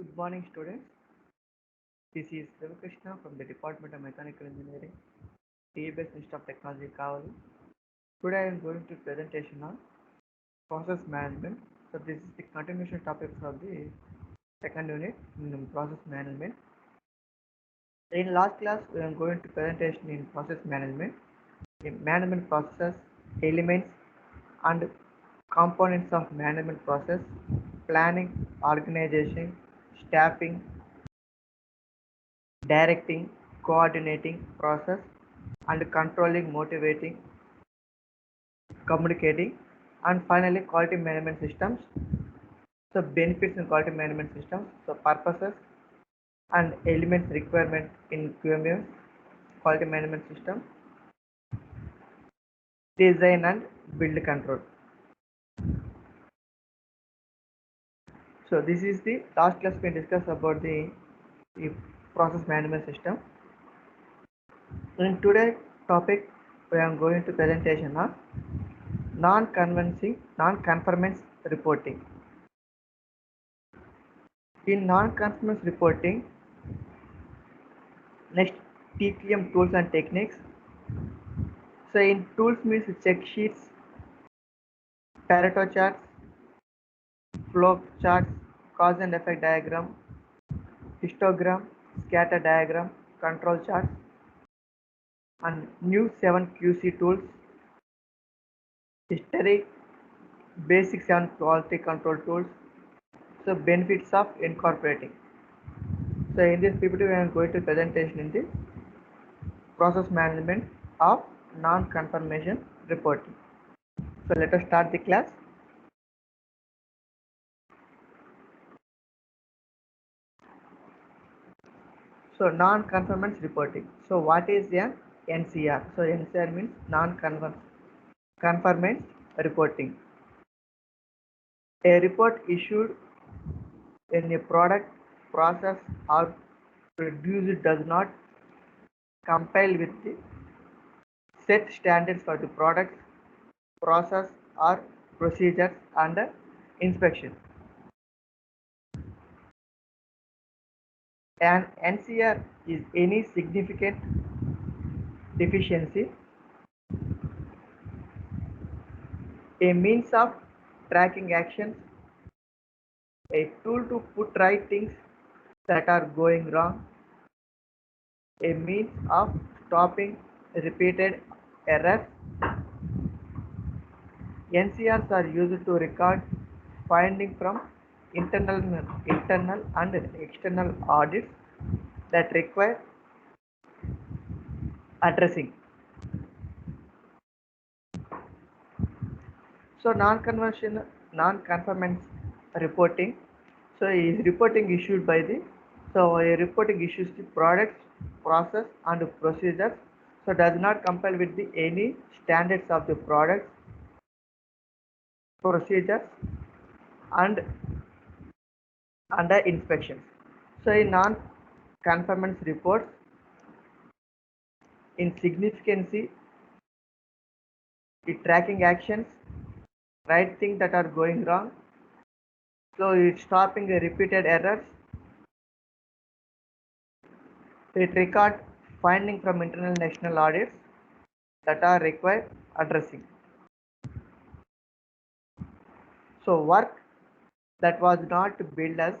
Good morning, students. This is Krishna from the Department of Mechanical Engineering, TBS Institute of Technology, Kavali. Today I am going to presentation on process management. So this is the continuation topic of the second unit in process management. In last class, we are going to presentation in process management, in management processes, elements, and components of management process, planning, organization, staffing, directing, coordinating process, and controlling, motivating, communicating, and finally quality management systems. So benefits in quality management systems, so purposes and elements requirement in QMS, quality management system, design and build control. So this is the last class we discussed about the process management system. In today's topic, we are going to presentation on non-conformance reporting. In non-conformance reporting, next TQM tools and techniques. So in tools means check sheets, Pareto charts, flow charts, cause and effect diagram, histogram, scatter diagram, control charts, and new 7 QC tools, history, basic 7 quality control tools. So benefits of incorporating. So in this PPT we are going to presentation in the process management of non-conformation reporting. So let us start the class. So non-conformance reporting. So what is an NCR? So NCR means non-conformance reporting. A report issued when a product, process or produced does not comply with the set standards for the product, process or procedures under inspection. An NCR is any significant deficiency, a means of tracking actions, a tool to put right things that are going wrong, a means of stopping repeated errors. NCRs are used to record findings from internal and external audits that require addressing. So non-conformance reporting. So is reporting issued by the a reporting issues the products, process and procedures. So does not comply with the any standards of the products, procedures and under inspections. So in non-conformance reports, in significancy, the tracking actions, right things that are going wrong. So it's stopping the repeated errors. It record finding from internal national audits that are required addressing. So work that was not billed as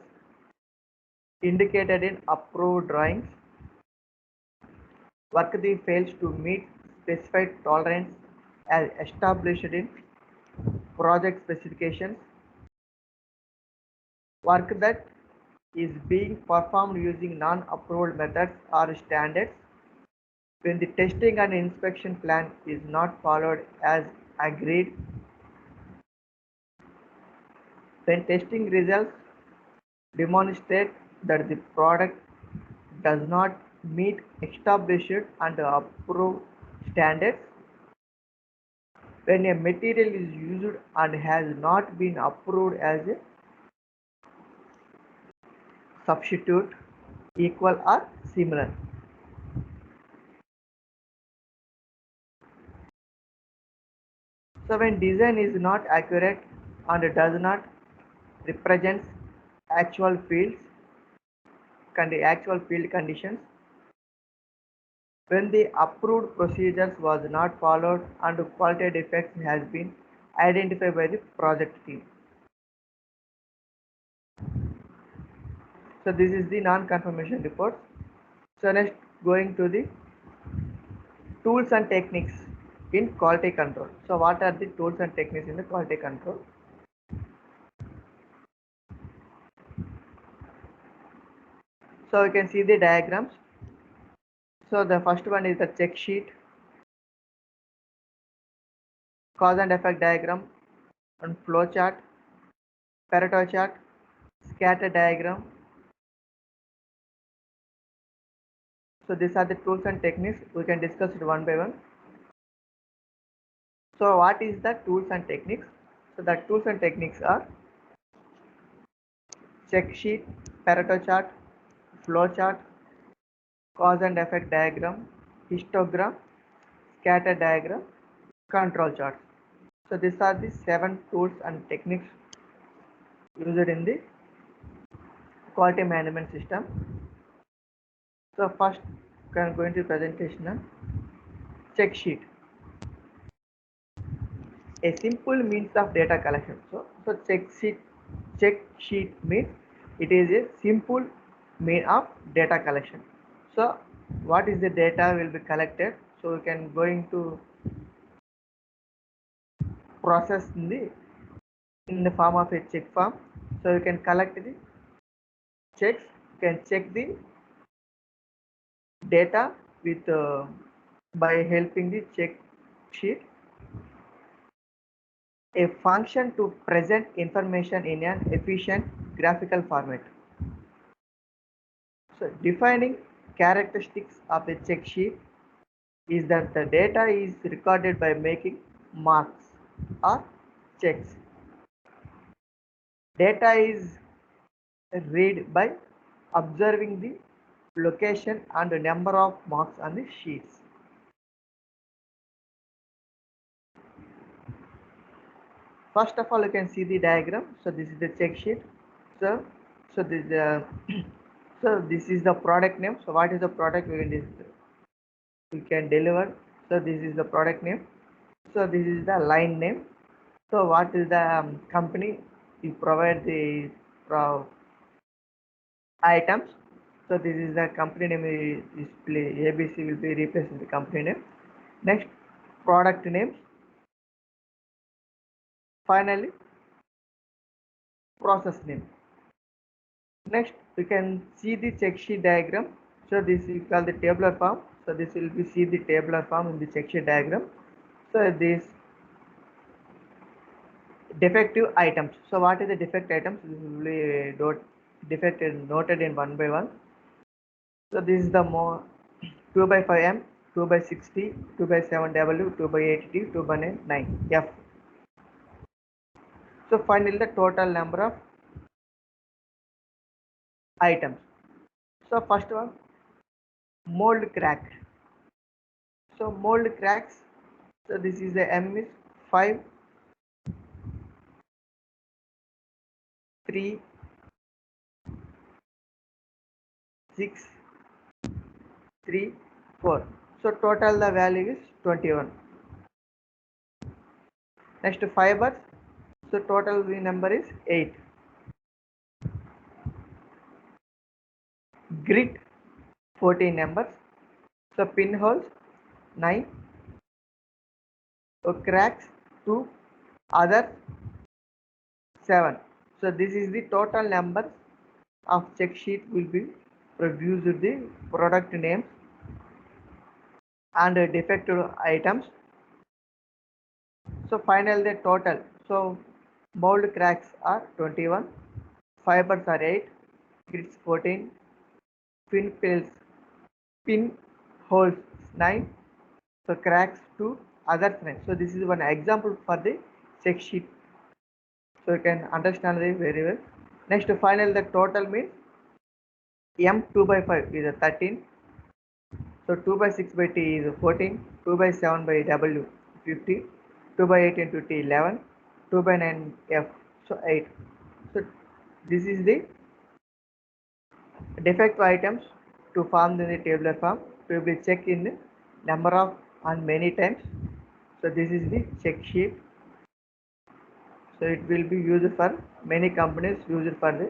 indicated in approved drawings, work that fails to meet specified tolerance as established in project specifications, work that is being performed using non-approved methods or standards, when the testing and inspection plan is not followed as agreed, when testing results demonstrate that the product does not meet established and approved standards, when a material is used and has not been approved as a substitute, equal or similar. So when design is not accurate and does not represent actual fields, actual field conditions when the approved procedures was not followed and quality defects has been identified by the project team. So this is the non-conformation report. So next going to the tools and techniques in quality control. So what are the tools and techniques in the quality control? So you can see the diagrams. So the first one is the check sheet, cause and effect diagram, and flow chart, Pareto chart, scatter diagram. So these are the tools and techniques. We can discuss it one by one. So what is the tools and techniques? So the tools and techniques are check sheet, Pareto chart, flow chart, cause and effect diagram, histogram, scatter diagram, control charts. So these are the 7 tools and techniques used in the quality management system. So first we are going to presentation on check sheet. A simple means of data collection. So check sheet means it is a simple mean of data collection. So what is the data will be collected? So we can going to process in the form of a check form. So you can collect the checks. You can check the data with by helping the check sheet, a function to present information in an efficient graphical format. So defining characteristics of a check sheet is that the data is recorded by making marks or checks. Data is read by observing the location and the number of marks on the sheets. First of all, you can see the diagram. So this is the check sheet. So so this so this is the product name. So what is the product we can deliver? So this is the product name. So this is the line name. So what is the company you provide the items? So this is the company name is ABC will be replacing the company name. Next, product names. Finally, process name. Next, we can see the check sheet diagram. So this is called the tabular form. So this will be see the tabular form in the check sheet diagram. So this defective items. So what is the defect items? This will be defect is noted in one by one. So this is the more 2 by 5M, 2 by 60, 2 by 7W, 2 by 80, 2 by 9F. So finally the total number of items. So first one, mold crack. So mold cracks. So this is the M is 5, 3, 6, 3, 4. So total the value is 21. Next fibers. So total the number is 8. Grit 14 numbers. So pinholes 9. So cracks 2. Others 7. So this is the total number of check sheet will be produced the product names and defective items. So final the total. So mold cracks are 21, fibers are 8, grits 14, pin holes 9, so cracks 2, others 9. So this is one example for the check sheet. So you can understand it very well. Next final the total means M 2 by 5 is a 13. So 2 by 6 by T is 14, 2 by 7 by W 50, 2 by 8 into T 11, 2 by 9 F, so 8. So this is the defective items to form the tabular form to be checked in number of and many times. So this is the check sheet. So it will be used for many companies, used for the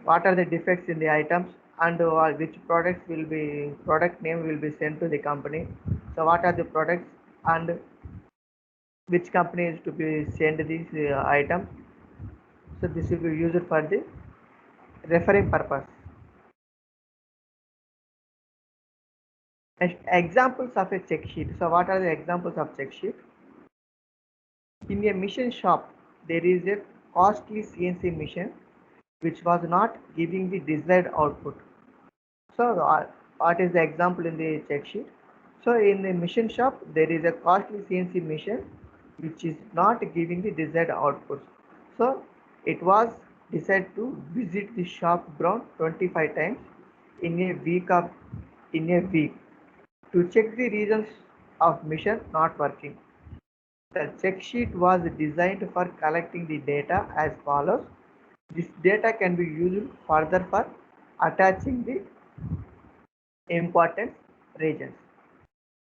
what are the defects in the items, and which products will be, product name will be sent to the company. So what are the products and which company is to be sent these items. So this will be used for the referring purpose. Next, examples of a check sheet. So what are the examples of check sheet? In a machine shop, there is a costly CNC machine which was not giving the desired output. So what is the example in the check sheet? So in the machine shop, there is a costly CNC machine which is not giving the desired output. So it was decided to visit the shop around 25 times in a week to check the reasons of machine not working. The check sheet was designed for collecting the data as follows. This data can be used further for attaching the important regions.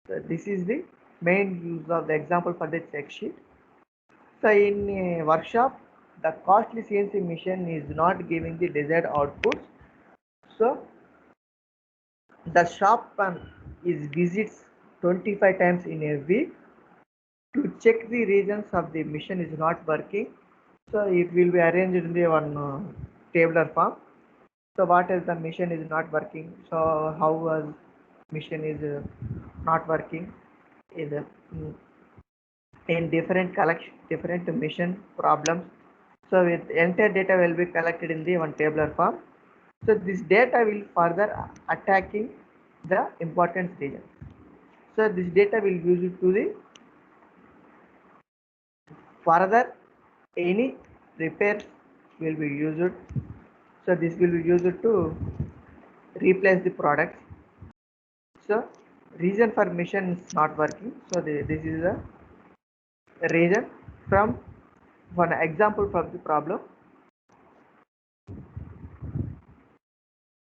So this is the main use of the example for the check sheet. So in a workshop, the costly CNC machine is not giving the desired outputs. So the shopman is visits 25 times in a week to check the reasons of the machine is not working. So it will be arranged in the one tabular form. So what is the machine is not working? So how was machine is not working? Is in different collection, different mission problems. So with entire data will be collected in the one tabular form. So this data will further attacking the importance region. So this data will use it to the further any repairs will be used. So this will be used to replace the products. So reason for mission is not working. So this is a reason from one example from the problem.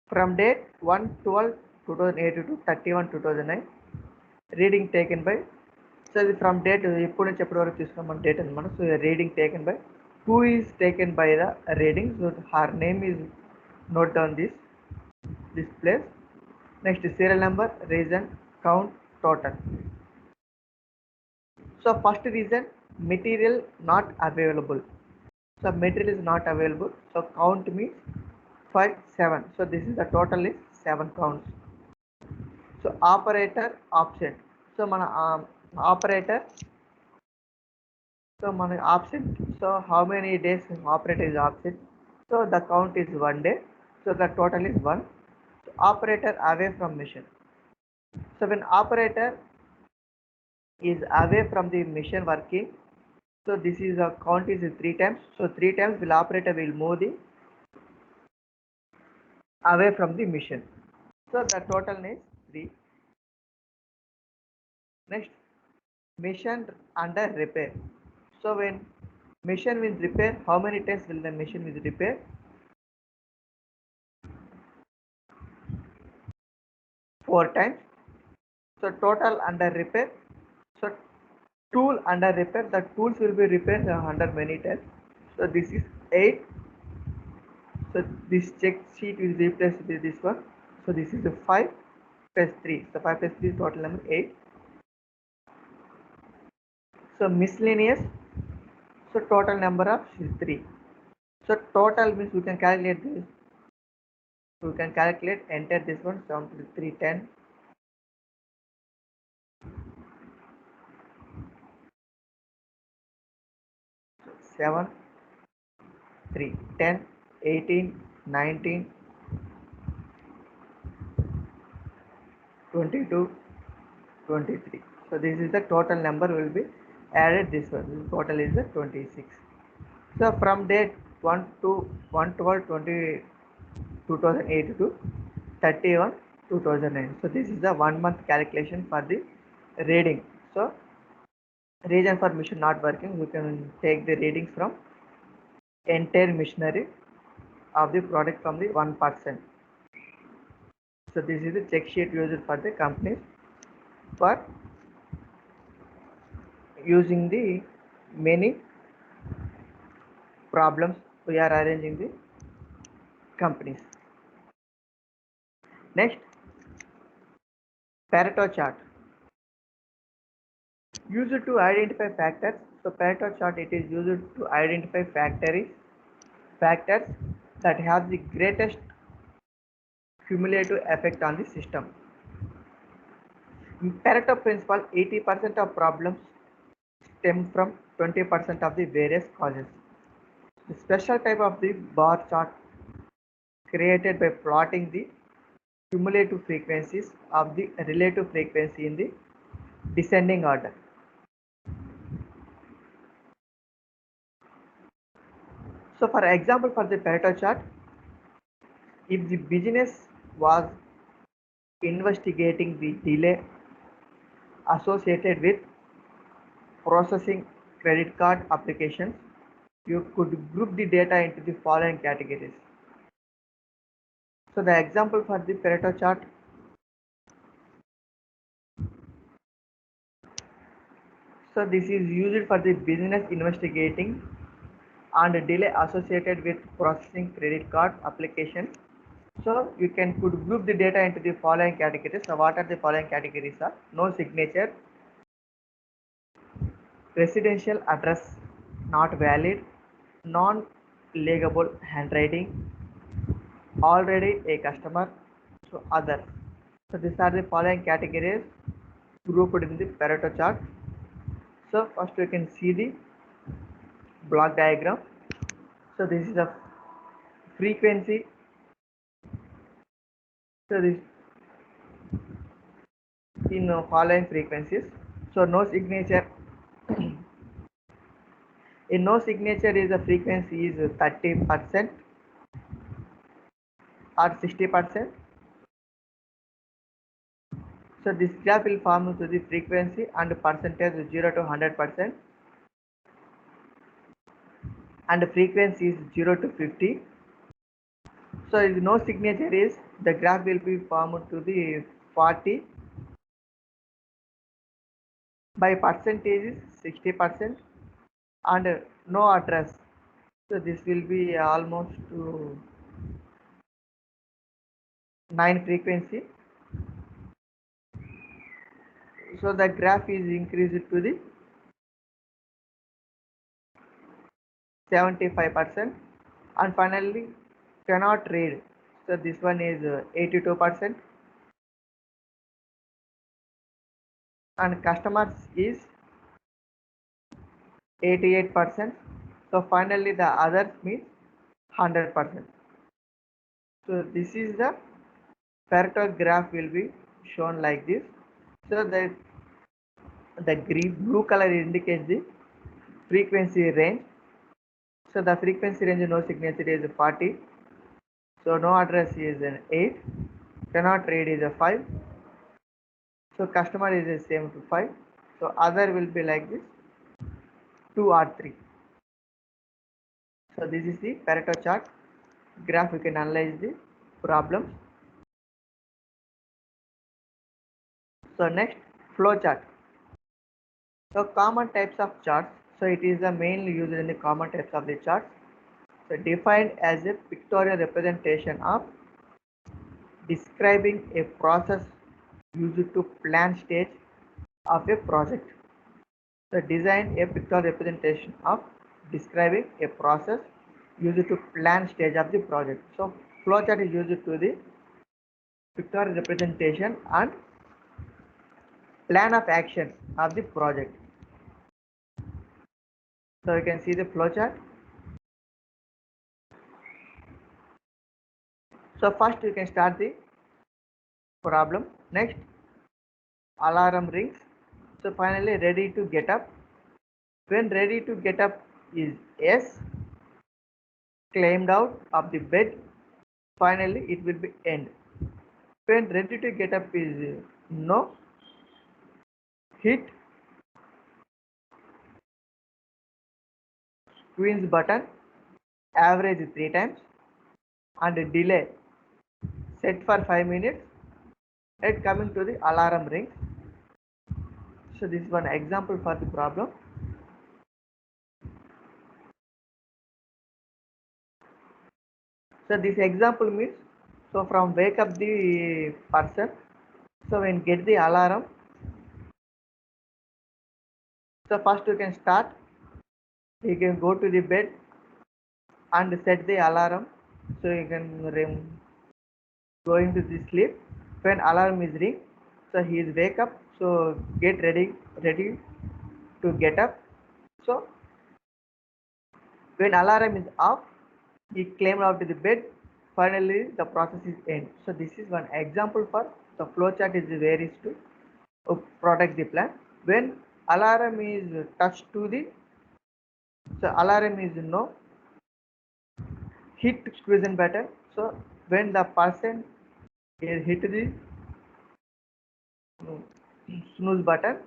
From date 1/12/2008 to 31/2009, reading taken by, so from date ఎప్పుడు నుంచి ఎప్పటి వరకు తీసుకున్నాం date అనమాట. So reading taken by, who is taken by the reading, so her name is note down this place. Next, serial number, reason, count, total. So first reason, material not available. So material is not available. So count means 5, 7. So this is the total is 7 counts. So operator absent. So mana operator. So mana absent. So how many days operator is absent? So the count is 1 day. So the total is 1. So operator away from mission. So when operator is away from the mission working, so this is a count is 3 times. So 3 times will operator will move the away from the mission. So the total is 3. Next, mission under repair. So when mission will repair, how many times will the mission will repair? 4 times. So total under repair. So tool under repair, the tools will be repaired under many times. So this is 8. So this check sheet will replace with this one. So this is a 5 plus 3. So 5 plus 3 is total number 8. So miscellaneous. So total number of is 3. So total means we can calculate this. We can calculate, enter this one, 7 to 3, 10. 7, 3, 10, 18, 19, 22, 23. So this is the total number will be added this one. This total is the 26. So from date 1 to 1/12/2008 to 31/2009. So this is the 1 month calculation for the reading. So reason for mission not working, we can take the readings from entire machinery of the product from the 1%. So this is the check sheet used for the companies for using the many problems we are arranging the companies. Next, Pareto chart used to identify factors. So Pareto chart, it is used to identify factors that have the greatest cumulative effect on the system. In Pareto principle, 80% of problems stem from 20% of the various causes. The special type of the bar chart created by plotting the cumulative frequencies of the relative frequency in the descending order. So for example, for the Pareto chart, if the business was investigating the delay associated with processing credit card applications, you could group the data into the following categories. So the example for the Pareto chart, so this is used for the business investigating and delay associated with processing credit card application. So you can could group the data into the following categories. So what are the following categories are? No signature, residential address not valid, non-legible handwriting, already a customer, so others. So these are the following categories grouped in the Pareto chart. So first you can see the block diagram. So this is the frequency. So this in following frequencies. So no signature. In no signature is the frequency is 30% or 60%. So this graph will form to the frequency and percentage 0 to 100%, and the frequency is 0 to 50. So if no signature is, the graph will be formed to the 40, by percentage is 60%, and no address. So this will be almost to 9 frequency. So the graph is increased to the 75%, and finally cannot read. So this one is 82%, and customers is 88%. So finally the others means 100%. So this is the Pareto graph will be shown like this. So the green blue color indicates the frequency range. So the frequency range no signature is 40. So no address is an 8. Cannot read is a 5. So customer is the same to 5. So other will be like this 2 or 3. So this is the Pareto chart graph. You can analyze the problems. So next, flow chart. So common types of charts. So it is the mainly used in the common types of the charts. So defined as a pictorial representation of describing a process used to plan stage of a project. So design a pictorial representation of describing a process used to plan stage of the project. So flowchart is used to the pictorial representation and plan of action of the project. So you can see the flowchart. So first you can start the problem. Next, alarm rings. So finally ready to get up. When ready to get up is yes, climbed out of the bed. Finally it will be end. When ready to get up is no, hit Queen's button, average 3 times. and delay set for 5 minutes. And coming to the alarm rings. So this is one example for the problem. So this example means, so from wake up the person, so when get the alarm, so first you can start, you can go to the bed and set the alarm, so you can go into the sleep. When alarm is ring, so he is wake up, so get ready to get up. So when alarm is off, he climbed out to the bed. Finally the process is end. So this is one example for the flowchart is varies to protect the plant. When alarm is touched to the, so alarm is no, hit squeeze button. So when the person is hit the snooze button,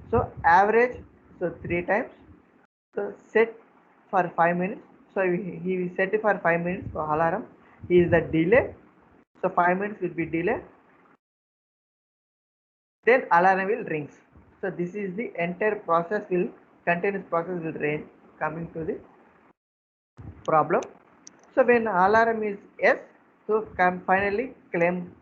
so average, so 3 times, so set for 5 minutes. So he will set it for 5 minutes for alarm. He is the delay, so 5 minutes will be delay, then alarm will rings. So this is the entire process will, continuous process will range coming to the problem. So when alarm is yes, so come finally climb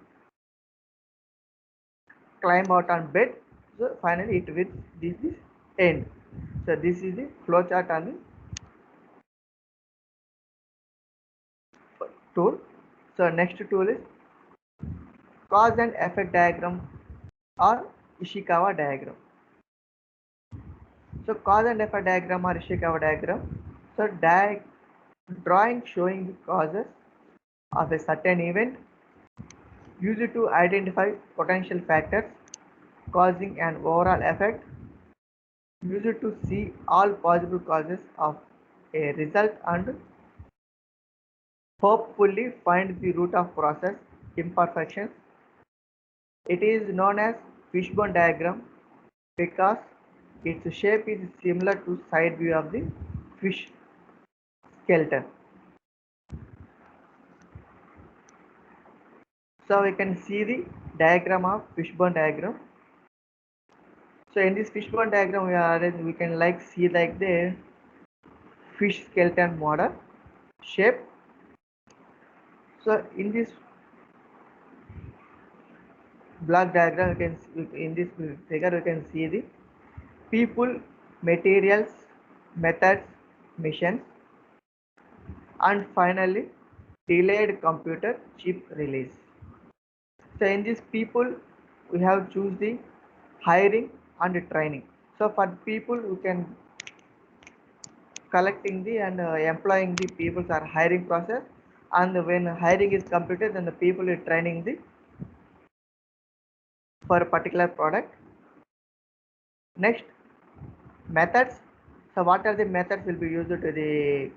out on bed. So finally it will, this is end. So this is the flow chart on the tool. So next tool is cause and effect diagram or Ishikawa diagram. So cause and effect diagram or Ishikawa diagram. So drawing showing the causes of a certain event used to identify potential factors causing an overall effect, used to see all possible causes of a result and hopefully find the root of process imperfections. It is known as fishbone diagram because its shape is similar to side view of the fish skeleton. So we can see the diagram of fishbone diagram. So in this fishbone diagram we can like see like the fish skeleton model shape. So in this block diagram you can, in this figure we can see the people, materials, methods, missions, and finally delayed computer chip release. So in this people we have choose the hiring and training. So for people who can collecting the and employing the people are hiring process, and when hiring is completed then the people is training the for a particular product. Next, methods. So what are the methods will be used to the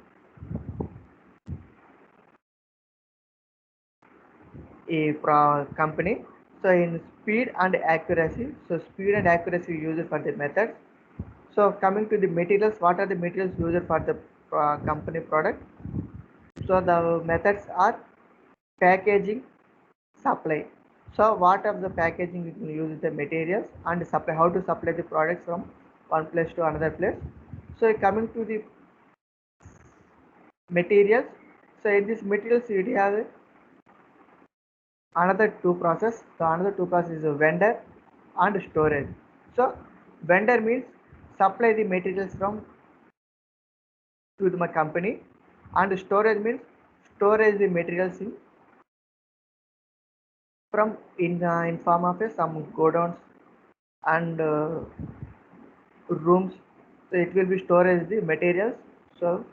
company. So in speed and accuracy, so speed and accuracy used for the methods. So coming to the materials, what are the materials used for the company product? So the methods are packaging, supply. So what of the packaging we can use the materials and supply, how to supply the products from one place to another place. So coming to the materials, so in this materials we have another two process. So another two process is a vendor and storage. So vendor means supply the materials from to my company, and storage means storage the materials in form of some godowns and rooms. So it will be storage the materials, so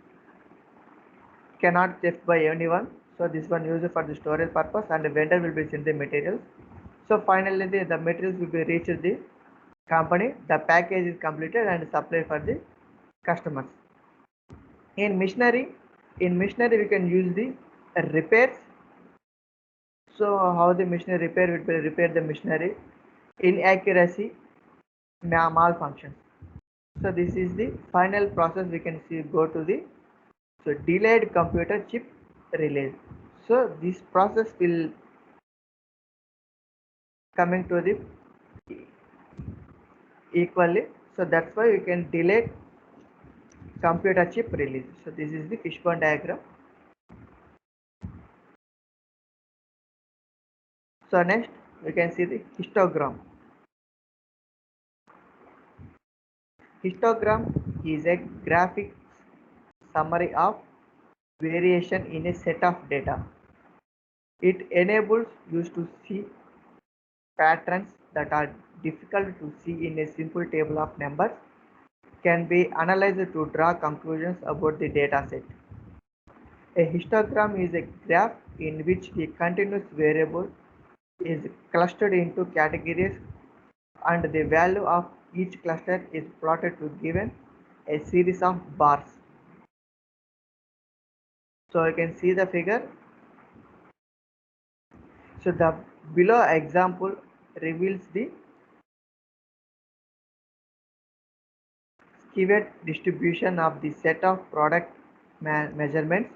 cannot theft by anyone. So this one used for the storage purpose, and the vendor will be send the materials. So finally the materials will be reached the company, the package is completed and supplied for the customers. In machinery we can use the repairs. So how the machinery repair will be repair the machinery, inaccuracy, malfunction. So this is the final process we can see go to the, so delayed computer chip release. So this process will coming to the equally. So that's why you can delay computer chip release. So this is the fishbone diagram. So next we can see the histogram. Histogram is a graphic summary of variation in a set of data. It enables you to see patterns that are difficult to see in a simple table of numbers, can be analyzed to draw conclusions about the data set. A histogram is a graph in which the continuous variable is clustered into categories and the value of each cluster is plotted to given a series of bars. So you can see the figure. So the below example reveals the skewed distribution of the set of product measurements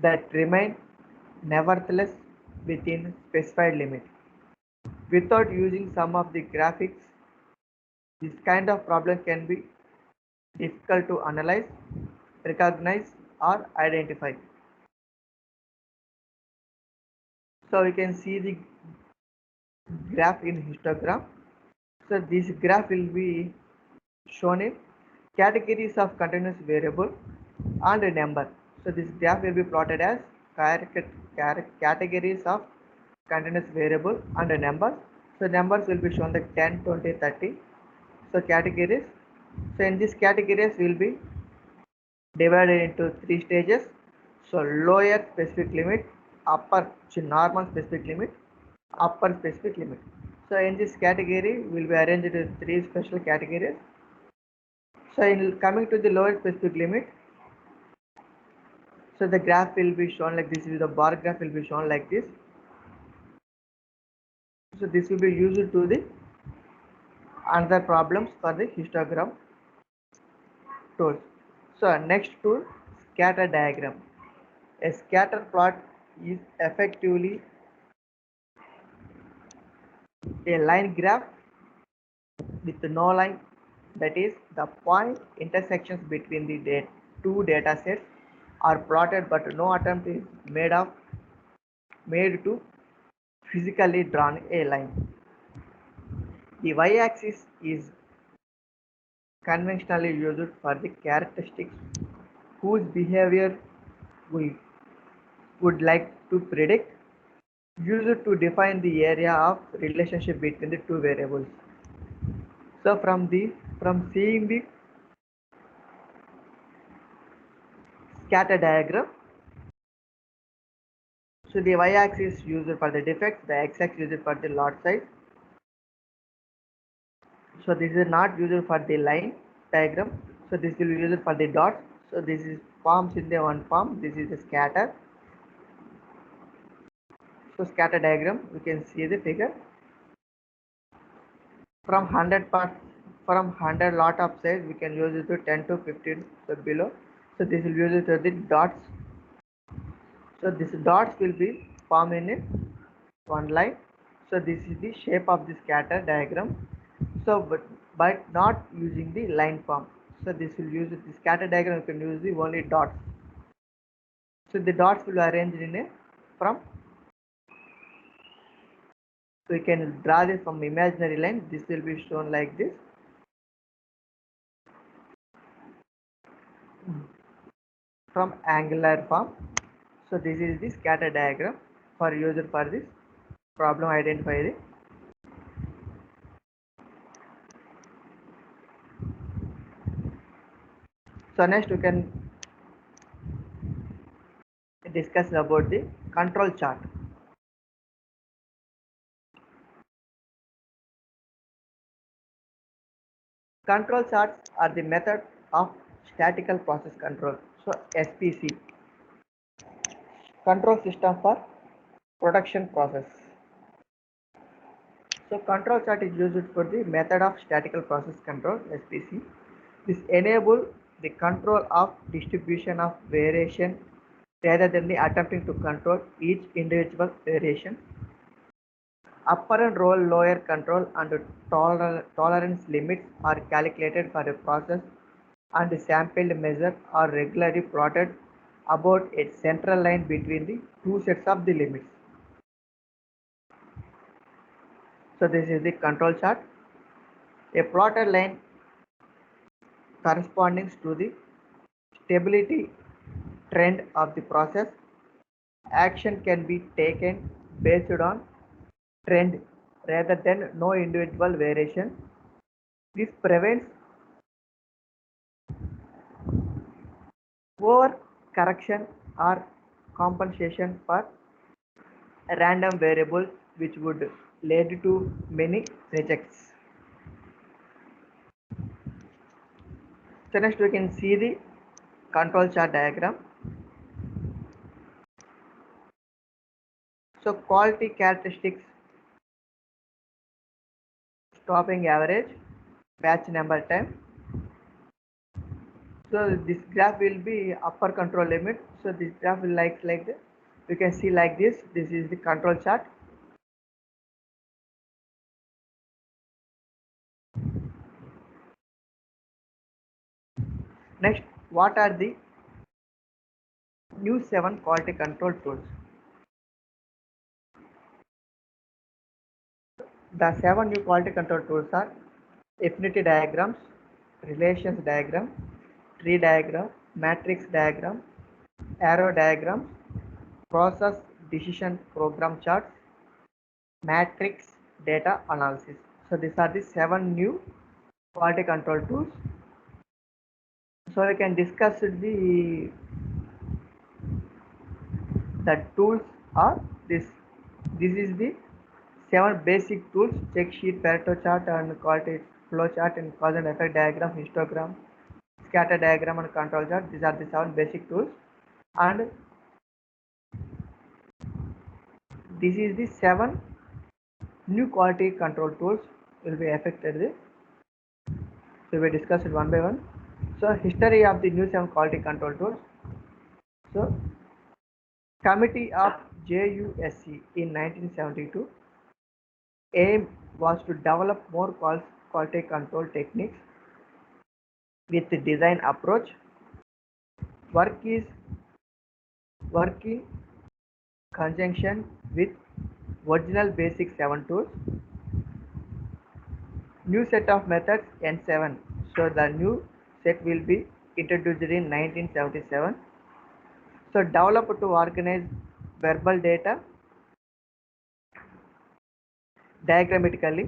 that remain nevertheless within specified limit. Without using some of the graphics, this kind of problem can be difficult to analyze, recognize, or identify. So we can see the graph in histogram. So this graph will be shown in categories of continuous variable and a number. So this graph will be plotted as categories of continuous variable and a number. So numbers will be shown like 10, 20, 30. So categories. So in these categories will be divided into three stages. So lower specific limit, upper normal specific limit, upper specific limit. So in this category will be arranged into three special categories. So in coming to the lower specific limit, so the graph will be shown like this. The bar graph will be shown like this. So this will be used to the another problems for the histogram tools. So next tool, scatter diagram. A scatter plot is effectively a line graph with no line, that is the point intersections between the two data sets are plotted but no attempt is made to physically draw a line. The y-axis is conventionally used for the characteristics whose behavior we would like to predict, used to define the area of relationship between the two variables. So from seeing the scatter diagram, so the y-axis used for the defects, the x-axis used for the lot size. So this is not used for the line diagram. So this will be used for the dots. So this is forms in the one form. This is the scatter. So scatter diagram, you can see the figure. From 100 parts, from 100 lot of size, we can use it to 10 to 15. So below. So this will use it to the dots. So this dots will be formed in one line. So this is the shape of the scatter diagram. So but not using the line form. So this will use the scatter diagram. You can use the only dots. So the dots will be arranged in a from. So you can draw this from imaginary line. This will be shown like this. From angular form. So this is the scatter diagram for user for this problem identified. So next we can discuss about the control chart. Control charts are the method of statistical process control. So SPC, control system for production process. So control chart is used for the method of statistical process control SPC. This enable the control of distribution of variation rather than the attempting to control each individual variation. Upper and lower control and tolerance limits are calculated for a process, and sampled measures are regularly plotted about a central line between the two sets of the limits. So this is the control chart. A plotted line corresponding to the stability trend of the process. Action can be taken based on trend rather than no individual variation. This prevents over correction or compensation for random variables, which would lead to many rejects. So next we can see the control chart diagram. So quality characteristics: stopping average, batch number time. So this graph will be upper control limit. So this graph will like this. You can see like this. This is the control chart. Next, what are the new 7 quality control tools? The 7 new quality control tools are affinity diagrams, relations diagram, tree diagram, matrix diagram, arrow diagrams, process decision program charts, matrix data analysis. So these are the 7 new quality control tools. So we can discuss the tools are this. This is the 7 basic tools: check sheet, Pareto chart, and quality flow chart, and cause and effect diagram, histogram, scatter diagram, and control chart. These are the 7 basic tools, and this is the 7 new quality control tools will be affected. So we discuss it one by one. So history of the new 7 quality control tools. So Committee of JUSC in 1972 aim was to develop more quality control techniques with the design approach. Work in conjunction with original basic 7 tools. New set of methods N7. So the new set will be introduced in 1977. So developed to organize verbal data diagrammatically.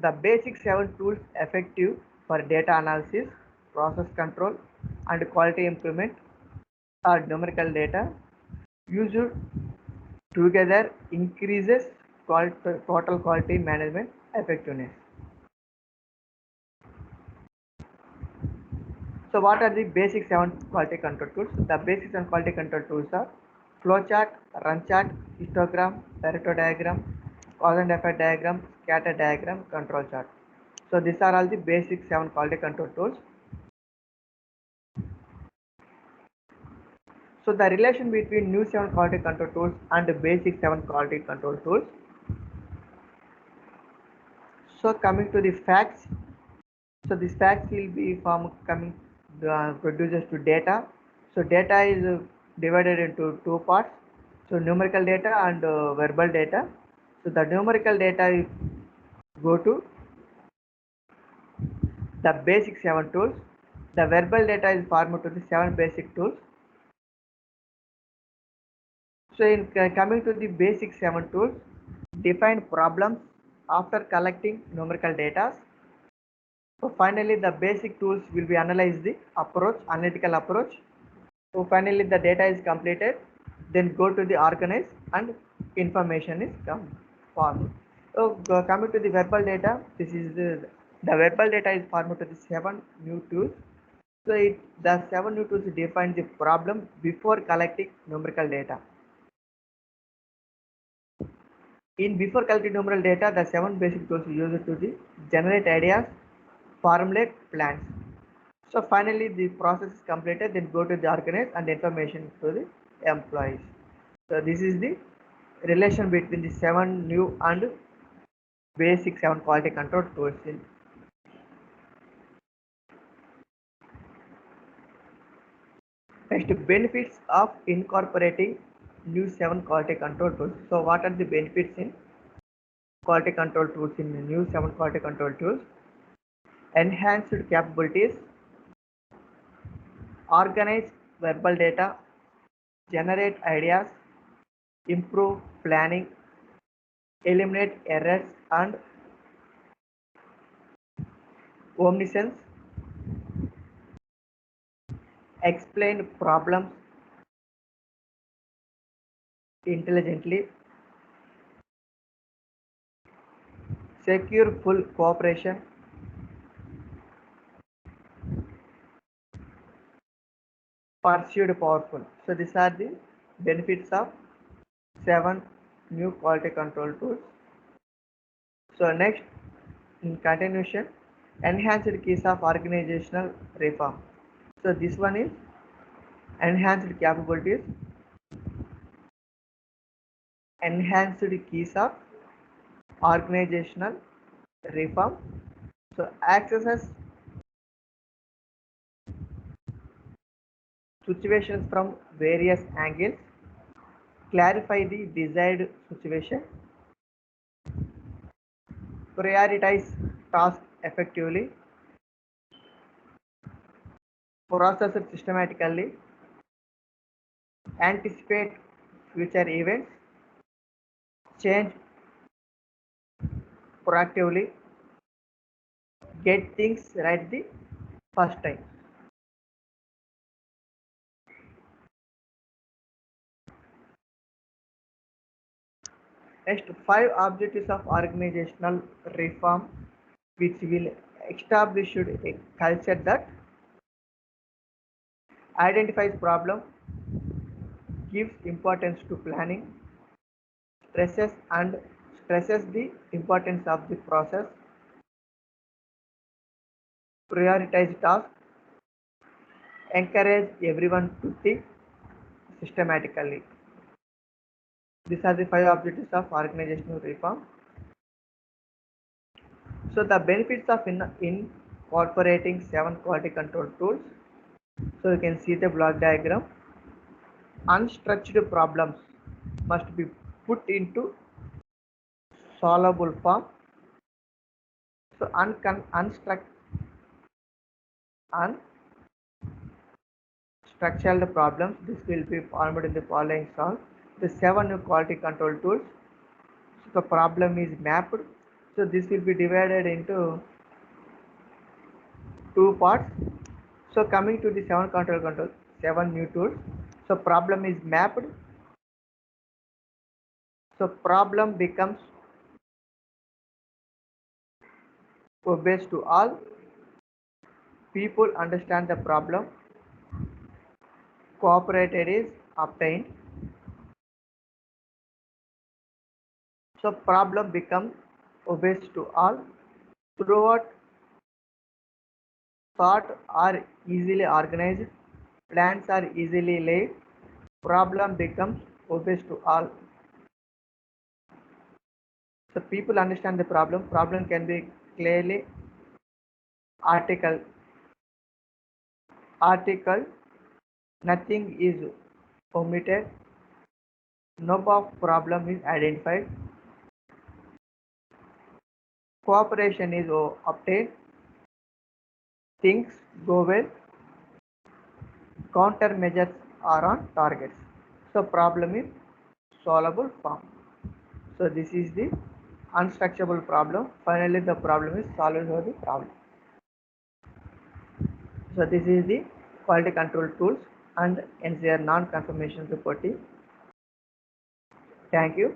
The basic 7 tools effective for data analysis, process control, and quality improvement are numerical data. Used together increases total quality management effectiveness. So what are the basic 7 quality control tools? The basic 7 quality control tools are flowchart, run chart, histogram, Pareto diagram, cause and effect diagram, scatter diagram, control chart. So these are all the basic 7 quality control tools. So the relation between new 7 quality control tools and the basic 7 quality control tools. So coming to the facts. So these facts will be produces to data. So data is divided into 2 parts. So numerical data and verbal data. So the numerical data is go to the basic 7 tools. The verbal data is formed to the 7 basic tools. So in coming to the basic 7 tools, define problems after collecting numerical data. So finally the basic tools will be analyze the approach, analytical approach. So finally the data is completed, then go to the organize and information is formed. So coming to the verbal data, this is the verbal data is formed to the 7 new tools. So the 7 new tools define the problem before collecting numerical data. In before collecting numerical data, the 7 basic tools used to generate ideas, formulate plans. So finally the process is completed, then go to the organize and information to the employees. So this is the relation between the 7 new and basic 7 quality control tools. Next, benefits of incorporating new 7 quality control tools. So what are the benefits in quality control tools in the new 7 quality control tools? Enhanced capabilities, organize verbal data, generate ideas, improve planning, eliminate errors and omniscience, explain problems intelligently, secure full cooperation, pursued powerful. So these are the benefits of 7 new quality control tools. So next, in continuation, enhanced keys of organizational reform. So this one is enhanced capabilities, enhanced keys of organizational reform. So accesses situations from various angles, clarify the desired situation, prioritize tasks effectively, process it systematically, anticipate future events, change proactively, get things right the first time. Next, 5 objectives of organizational reform which will establish a culture that identifies problem, gives importance to planning, stresses and stresses the importance of the process, prioritize tasks, encourage everyone to think systematically. These are the 5 objectives of organizational reform. So the benefits of incorporating 7 quality control tools. So you can see the block diagram. Unstructured problems must be put into solvable form. So unstructured problems, this will be formed in the following solve. The 7 new quality control tools. So the problem is mapped. So this will be divided into 2 parts. So coming to the 7 new tools. So problem is mapped. So problem becomes obvious to all. People understand the problem. Cooperated is obtained. So problem becomes obvious to all. Throughout thought are easily organized. Plans are easily laid. Problem becomes obvious to all. So people understand the problem. Problem can be clearly article. Nothing is omitted. No problem is identified. Cooperation is obtained. Things go well. Countermeasures are on targets. So problem is solvable form. So this is the unstructurable problem. Finally the problem is solved for the problem. So this is the quality control tools and NCR non-confirmation reporting. Thank you.